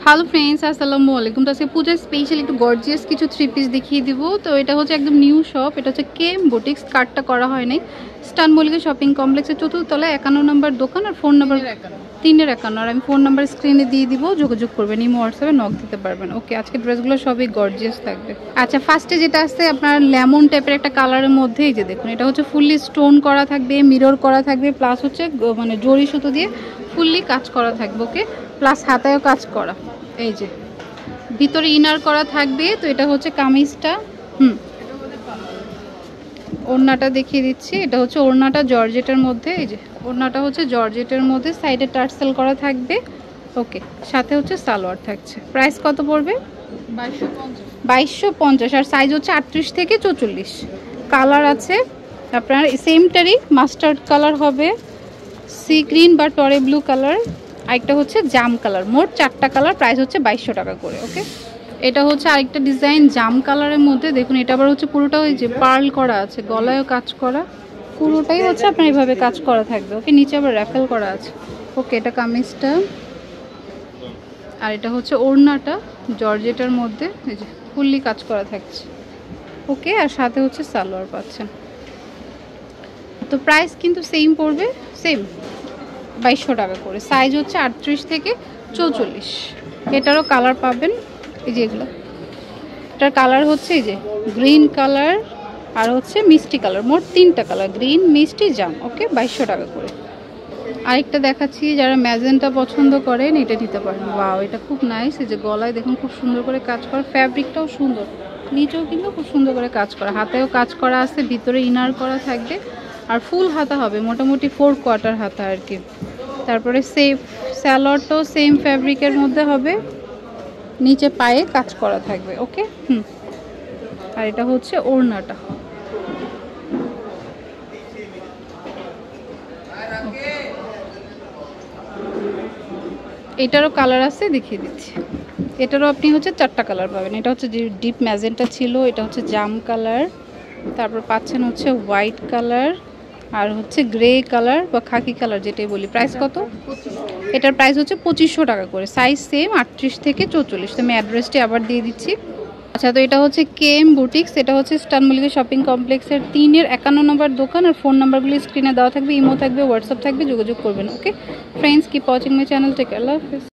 Hello friends, আসসালামু আলাইকুম। তো আজকে পূজার স্পেশাল একটু গর্জিয়াস কিছু থ্রি পিস দেখিয়ে দিব। তো এটা হচ্ছে একদম নিউ শপ, এটা হচ্ছে কেম বুটিক্স। কার্ডটা করা হয় নাই। স্টান মল্লিকা শপিং কমপ্লেক্সের 4th তলায় 51 নম্বর দোকান, আর ফোন নাম্বার 351। আর আমি ফোন নাম্বার স্ক্রিনে দিয়ে দিব, যোগাযোগ করবেন, ইমো হোয়াটসঅ্যাপে নক দিতে পারবেন। ওকে, আজকে ড্রেসগুলো সবই গর্জিয়াস থাকবে। আচ্ছা, ফার্স্টে যেটা আছে আপনার লেমন টাইপের একটা কালারের মধ্যে, এই যে দেখুন, এটা হচ্ছে ফুললি স্টোন করা থাকবে, মিরর করা থাকবে, প্লাস হচ্ছে মানে জরি সুতো দিয়ে ফুললি কাজ করা থাকবে। ওকে, প্লাস হাতায়ও কাজ করা, এই যে ভিতরে ইনার করা থাকবে। তো এটা হচ্ছে কামিজটা। ওড়নাটা দেখিয়ে দিচ্ছি। এটা হচ্ছে ওড়নাটা জর্জেটের মধ্যে, এই যে ওড়নাটা হচ্ছে জর্জেটের মধ্যে, সাইডে টার্সেল করা থাকবে। ওকে, সাথে হচ্ছে সালোয়ার থাকছে। প্রাইস কত পড়বে? 2250। আর সাইজ হচ্ছে 38 থেকে 44। কালার আছে আপনার সেমটারই, মাস্টার্ড কালার হবে, সি গ্রিন বা টরে ব্লু কালার, আরেকটা হচ্ছে জাম কালার। মোট 4টা কালার। প্রাইস হচ্ছে 2200 টাকা করে। ওকে, এটা হচ্ছে আরেকটা ডিজাইন জাম কালারের মধ্যে। দেখুন, এটা আবার হচ্ছে পুরোটা ওই যে পার্ল করা আছে, গলায়ও কাজ করা, পুরোটাই হচ্ছে আপনার এইভাবে কাজ করা থাকবে। ওকে, নিচে আবার র্যাফেল করা আছে। ওকে, এটা কামিজটা। আর এটা হচ্ছে ওড়নাটা জর্জেটার মধ্যে, এই যে ফুললি কাজ করা থাকছে। ওকে, আর সাথে হচ্ছে সালোয়ার পাচ্ছেন। তো প্রাইস কিন্তু সেম পড়বে, সেম 2200 টাকা করে। সাইজ হচ্ছে 38 থেকে 44। এটারও কালার পাবেন, এই যে এগুলো। এটার কালার হচ্ছে এই যে গ্রিন কালার আর হচ্ছে মিষ্টি কালার, মোট 3টা কালার, গ্রিন, মিষ্টি, জাম। ওকে, 2200 টাকা করে। আরেকটা দেখাচ্ছি, যারা ম্যাজেন্টা পছন্দ করেন এটা নিতে পারেন। ওয়াও, এটা খুব নাইস। এই যে গলায় দেখুন খুব সুন্দর করে কাজ করা, ফ্যাব্রিকটাও সুন্দর, নিচেও কিন্তু খুব সুন্দর করে কাজ করা, হাতেও কাজ করা আছে, ভিতরে ইনার করা থাকবে, আর ফুল হাতা হবে, মোটামুটি 4 কোয়ার্টার হাতা আর কি। তারপরে সেম স্যালোয়ারটাও সেম ফ্যাব্রিকের মধ্যে হবে, নিচে পায়ে কাজ করা থাকবে। ওকে, আর এটা হচ্ছে ওড়নাটা। এটারও কালার আছে, দেখিয়ে দিচ্ছি। এটারও আপনি হচ্ছে 4টা কালার পাবেন। এটা হচ্ছে ডিপ ম্যাজেন্টা ছিল, এটা হচ্ছে জাম কালার, তারপর পাচ্ছেন হচ্ছে হোয়াইট কালার, আর হচ্ছে গ্রে কালার বা খাকি কালার যেটাই বলি। প্রাইস কত? এটার প্রাইস হচ্ছে 2500 টাকা করে। সাইজ সেম 38 থেকে 44। তো আমি অ্যাড্রেসটি আবার দিয়ে দিচ্ছি। আচ্ছা, তো এটা হচ্ছে কেএম বুটিক্স, এটা হচ্ছে স্টান মল্লিকা শপিং কমপ্লেক্সের 351 নম্বর দোকান, আর ফোন নাম্বারগুলি স্ক্রিনে দেওয়া থাকবে, ইমো থাকবে, হোয়াটসঅ্যাপ থাকবে, যোগাযোগ করবেন। Okay friends, keep watching my channel. Take care, আল্লাহ হাফেজ।